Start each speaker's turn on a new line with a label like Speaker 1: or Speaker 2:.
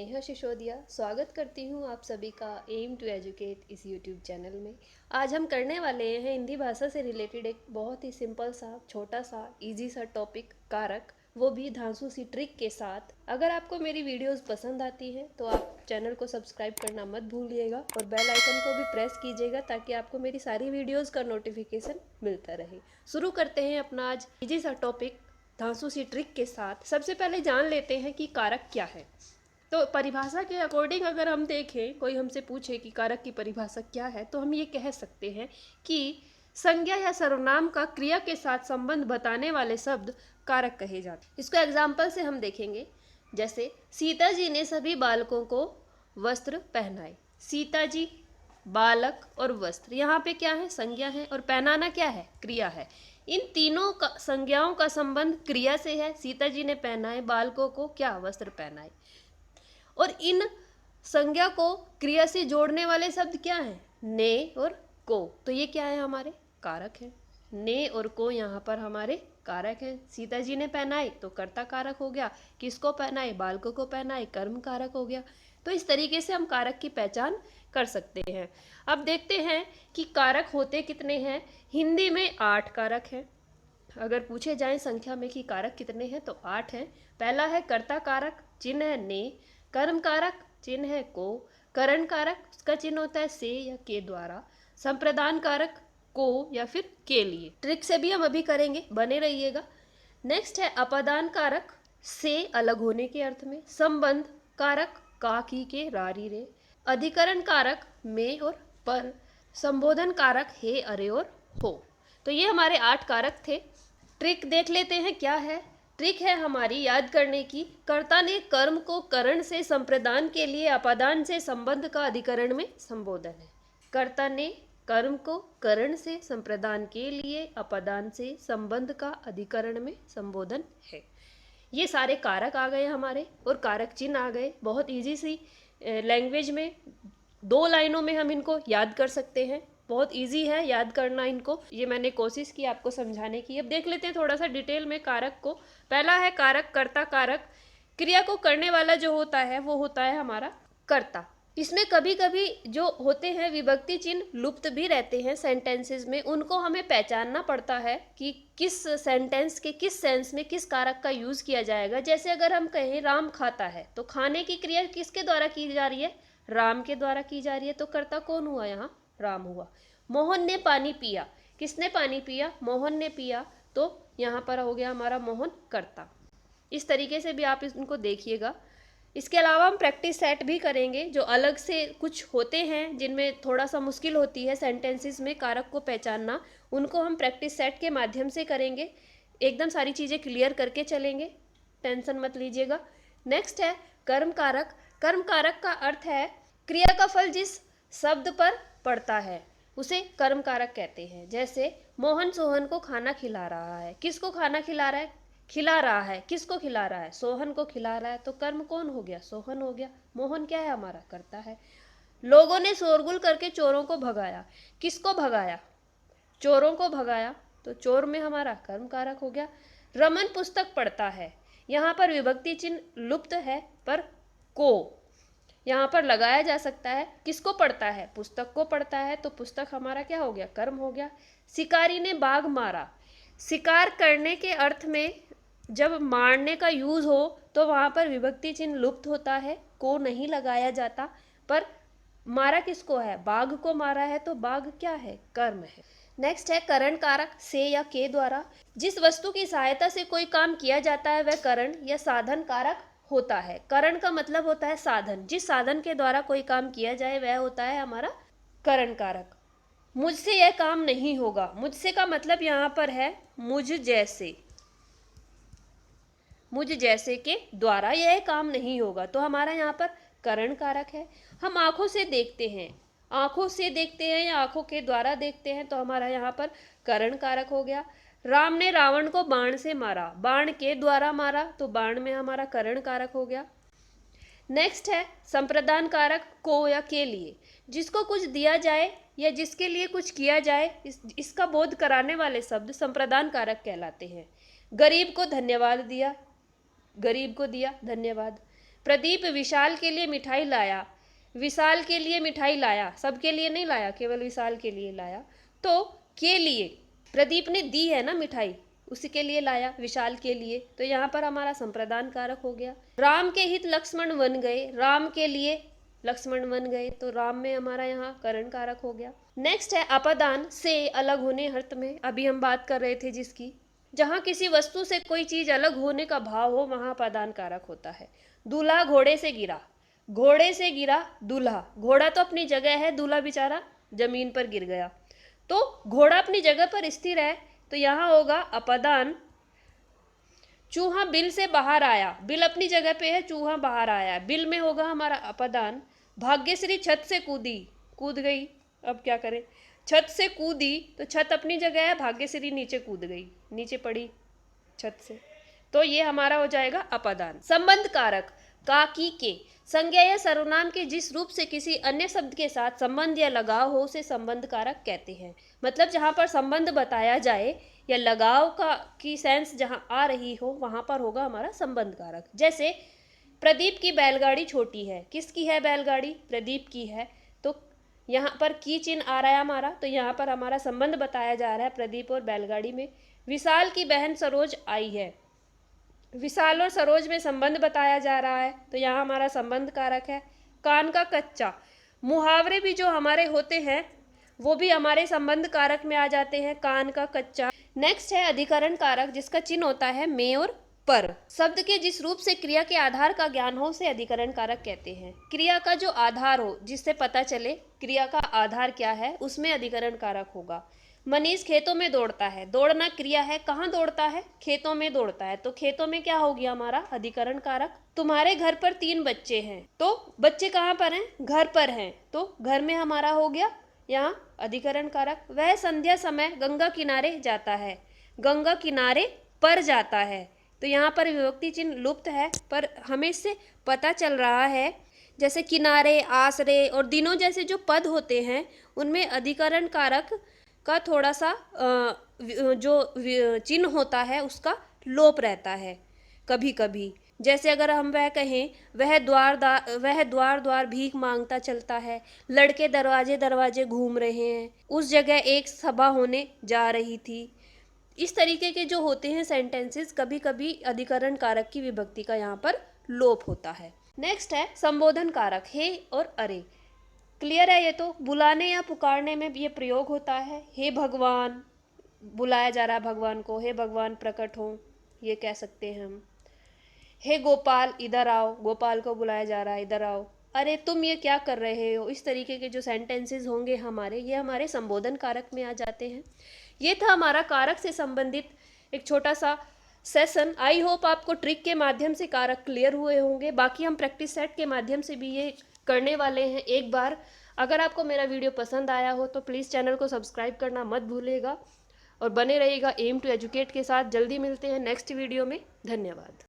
Speaker 1: नेहा सिसोदिया स्वागत करती हूँ आप सभी का एम टू एजुकेट इस यूट्यूब चैनल में। आज हम करने वाले हैं हिंदी भाषा से रिलेटेड एक बहुत ही सिंपल सा छोटा सा इजी सा टॉपिक कारक, वो भी धांसू सी ट्रिक के साथ। अगर आपको मेरी वीडियोस पसंद आती हैं तो आप चैनल को सब्सक्राइब करना मत भूलिएगा और बेल आइकन को भी प्रेस कीजिएगा ताकि आपको मेरी सारी वीडियोज़ का नोटिफिकेशन मिलता रहे। शुरू करते हैं अपना आज इजी सा टॉपिक धांसू सी ट्रिक के साथ। सबसे पहले जान लेते हैं कि कारक क्या है। तो परिभाषा के अकॉर्डिंग अगर हम देखें, कोई हमसे पूछे कि कारक की परिभाषा क्या है, तो हम ये कह सकते हैं कि संज्ञा या सर्वनाम का क्रिया के साथ संबंध बताने वाले शब्द कारक कहे जाते हैं। इसको एग्जाम्पल से हम देखेंगे, जैसे सीता जी ने सभी बालकों को वस्त्र पहनाए। सीता जी, बालक और वस्त्र, यहाँ पे क्या है? संज्ञा है, और पहनाना क्या है? क्रिया है। इन तीनों का संज्ञाओं का संबंध क्रिया से है। सीता जी ने पहनाए, बालकों को क्या? वस्त्र पहनाए। और इन संज्ञा को क्रिया से जोड़ने वाले शब्द क्या हैं? ने और को। तो ये क्या है? हमारे कारक है। ने और को यहाँ पर हमारे कारक है। सीता जी ने पहनाए तो कर्ता कारक हो गया, किसको पहनाए? बालकों को पहनाए, कर्म कारक हो गया। तो इस तरीके से हम कारक की पहचान कर सकते हैं। अब देखते हैं कि कारक होते कितने हैं। हिंदी में 8 कारक हैं। अगर पूछे जाए संख्या में कि कारक कितने हैं तो 8 हैं। पहला है कर्ता कारक, चिन्ह है ने। कर्म कारक, चिन्ह है को। करण कारक, उसका चिन्ह होता है से या के द्वारा। संप्रदान कारक, को या फिर के लिए। ट्रिक से भी हम अभी करेंगे, बने रहिएगा। नेक्स्ट है अपादान कारक, से अलग होने के अर्थ में। संबंध कारक, का की के रारी रे। अधिकरण कारक, में और पर। संबोधन कारक, हे अरे और हो। तो ये हमारे 8 कारक थे। ट्रिक देख लेते हैं क्या है। ट्रिक है हमारी याद करने की, कर्ता ने कर्म को करण से संप्रदान के लिए अपादान से संबंध का अधिकरण में संबोधन है। कर्ता ने कर्म को करण से संप्रदान के लिए अपादान से संबंध का अधिकरण में संबोधन है। ये सारे कारक आ गए हमारे और कारक चिन्ह आ गए। बहुत इजी सी लैंग्वेज में 2 लाइनों में हम इनको याद कर सकते हैं। बहुत इजी है याद करना इनको, ये मैंने कोशिश की आपको समझाने की। अब देख लेते हैं थोड़ा सा डिटेल में कारक को। पहला है कारक, कर्ता कारक। क्रिया को करने वाला जो होता है वो होता है हमारा कर्ता। इसमें कभी कभी जो होते हैं विभक्ति चिन्ह लुप्त भी रहते हैं सेंटेंसेस में, उनको हमें पहचानना पड़ता है कि किस सेंटेंस के किस सेंस में किस कारक का यूज किया जाएगा। जैसे अगर हम कहें राम खाता है, तो खाने की क्रिया किसके द्वारा की जा रही है? राम के द्वारा की जा रही है। तो कर्ता कौन हुआ? यहाँ राम हुआ। मोहन ने पानी पिया, किसने पानी पिया? मोहन ने पिया। तो यहाँ पर हो गया हमारा मोहन कर्ता। इस तरीके से भी आप इनको देखिएगा। इसके अलावा हम प्रैक्टिस सेट भी करेंगे, जो अलग से कुछ होते हैं जिनमें थोड़ा सा मुश्किल होती है सेंटेंसेस में कारक को पहचानना, उनको हम प्रैक्टिस सेट के माध्यम से करेंगे। एकदम सारी चीज़ें क्लियर करके चलेंगे, टेंशन मत लीजिएगा। नेक्स्ट है कर्म कारक। कर्म कारक का अर्थ है क्रिया का फल जिस शब्द पर पड़ता है उसे कर्म कारक कहते हैं। जैसे मोहन सोहन को खाना खिला रहा है, किसको खाना खिला रहा है? खिला रहा है, किसको खिला रहा है? सोहन को खिला रहा है। तो कर्म कौन हो गया? सोहन हो गया। मोहन क्या है? हमारा कर्ता है। लोगों ने शोरगुल करके चोरों को भगाया, किसको भगाया? चोरों को भगाया। तो चोर में हमारा कर्म कारक हो गया। रमन पुस्तक पढ़ता है, यहाँ पर विभक्ति चिन्ह लुप्त है, पर को यहाँ पर लगाया जा सकता है। किसको पढ़ता है? पुस्तक को पढ़ता है। तो पुस्तक हमारा क्या हो गया? कर्म हो गया। शिकारी ने बाघ मारा। शिकार करने के अर्थ में जब मारने का यूज हो तो वहां पर विभक्ति चिन्ह लुप्त होता है, को नहीं लगाया जाता। पर मारा किसको है? बाघ को मारा है। तो बाघ क्या है? कर्म है। नेक्स्ट है करण कारक, से या के द्वारा। जिस वस्तु की सहायता से कोई काम किया जाता है वह करण या साधन कारक होता है। करण का मतलब होता है साधन, जिस साधन के द्वारा कोई काम किया जाए वह होता है हमारा करण कारक। मुझसे यह काम नहीं होगा। मुझसे का मतलब यहाँ पर है मुझ जैसे, मुझ जैसे के द्वारा यह काम नहीं होगा। तो हमारा यहाँ पर करण कारक है। हम आंखों से देखते हैं, आंखों से देखते हैं या आंखों के द्वारा देखते हैं, तो हमारा यहाँ पर करण कारक हो गया। राम ने रावण को बाण से मारा, बाण के द्वारा मारा। तो बाण में हमारा करण कारक हो गया। नेक्स्ट है संप्रदान कारक, को या के लिए। जिसको कुछ दिया जाए या जिसके लिए कुछ किया जाए, इसका बोध कराने वाले शब्द संप्रदान कारक कहलाते हैं। गरीब को धन्यवाद दिया, गरीब को दिया धन्यवाद। प्रदीप विशाल के लिए मिठाई लाया। विशाल के लिए मिठाई लाया, सबके लिए नहीं लाया, केवल विशाल के लिए लाया। तो के लिए प्रदीप ने दी है ना मिठाई, उसी के लिए लाया, विशाल के लिए, तो यहाँ पर हमारा संप्रदान कारक हो गया। राम के हित लक्ष्मण बन गए, राम के लिए लक्ष्मण बन गए, तो राम में हमारा यहाँ करण कारक हो गया। नेक्स्ट है अपादान, से अलग होने अर्थ में, अभी हम बात कर रहे थे जिसकी, जहां किसी वस्तु से कोई चीज अलग होने का भाव हो वहां अपादान कारक होता है। दूल्हा घोड़े से गिरा, घोड़े से गिरा दूल्हा, घोड़ा तो अपनी जगह है, दूल्हा बेचारा जमीन पर गिर गया। तो घोड़ा अपनी जगह पर स्थिर है, तो यहां होगा अपादान। चूहा बिल से बाहर आया, बिल अपनी जगह पे है, चूहा बाहर आया, बिल में होगा हमारा अपादान। भाग्यश्री छत से कूदी, कूद गई, अब क्या करें, छत से कूदी, तो छत अपनी जगह है, भाग्यश्री नीचे कूद गई, नीचे पड़ी छत से, तो ये हमारा हो जाएगा अपादान। संबंध कारक, का, की, के, संज्ञा या सर्वनाम के जिस रूप से किसी अन्य शब्द के साथ संबंध या लगाव हो उसे संबंध कारक कहते हैं। मतलब जहां पर संबंध बताया जाए या लगाव का की सेंस जहां आ रही हो वहां पर होगा हमारा संबंध कारक। जैसे प्रदीप की बैलगाड़ी छोटी है, किसकी है बैलगाड़ी, प्रदीप की है, तो यहाँ पर की चिन्ह आ रहा है हमारा, तो यहाँ पर हमारा संबंध बताया जा रहा है प्रदीप और बैलगाड़ी में। विशाल की बहन सरोज आई है, विशाल और सरोज में संबंध बताया जा रहा है, तो यहाँ हमारा संबंध कारक है। कान का कच्चा, मुहावरे भी जो हमारे होते हैं वो भी हमारे संबंध कारक में आ जाते हैं, कान का कच्चा। नेक्स्ट है अधिकरण कारक, जिसका चिन्ह होता है में और पर। शब्द के जिस रूप से क्रिया के आधार का ज्ञान हो उसे अधिकरण कारक कहते हैं। क्रिया का जो आधार हो, जिससे पता चले क्रिया का आधार क्या है, उसमें अधिकरण कारक होगा। मनीष खेतों में दौड़ता है, दौड़ना क्रिया है, कहाँ दौड़ता है, खेतों में दौड़ता है, तो खेतों में क्या हो गया हमारा अधिकरण कारक। तुम्हारे घर पर 3 बच्चे हैं, तो बच्चे कहाँ पर हैं, घर पर हैं, तो घर में हमारा हो गया यहाँ अधिकरण कारक। वह संध्या समय गंगा किनारे जाता है, गंगा किनारे पर जाता है, तो यहाँ पर विभक्ति चिन्ह लुप्त है, पर हमें इससे पता चल रहा है जैसे किनारे, आसरे और दिनों जैसे जो पद होते हैं उनमें अधिकरण कारक का थोड़ा सा जो चिन्ह होता है उसका लोप रहता है कभी कभी। जैसे अगर हम वह कहें, वह द्वार द्वार भीख मांगता चलता है, लड़के दरवाजे दरवाजे घूम रहे हैं, उस जगह एक सभा होने जा रही थी। इस तरीके के जो होते हैं सेंटेंसेस, कभी कभी अधिकरण कारक की विभक्ति का यहाँ पर लोप होता है। नेक्स्ट है संबोधन कारक, हे और अरे। क्लियर है, ये तो बुलाने या पुकारने में ये प्रयोग होता है। हे भगवान, बुलाया जा रहा है भगवान को, हे भगवान प्रकट हो, ये कह सकते हैं हम। हे गोपाल इधर आओ, गोपाल को बुलाया जा रहा है, इधर आओ। अरे तुम ये क्या कर रहे हो, इस तरीके के जो सेंटेंसेस होंगे हमारे, ये हमारे संबोधन कारक में आ जाते हैं। ये था हमारा कारक से संबंधित एक छोटा सा सेशन। आई होप आपको ट्रिक के माध्यम से कारक क्लियर हुए होंगे। बाकी हम प्रैक्टिस सेट के माध्यम से भी ये करने वाले हैं एक बार। अगर आपको मेरा वीडियो पसंद आया हो तो प्लीज़ चैनल को सब्सक्राइब करना मत भूलिएगा और बने रहिएगा एम टू एजुकेट के साथ। जल्दी मिलते हैं नेक्स्ट वीडियो में। धन्यवाद।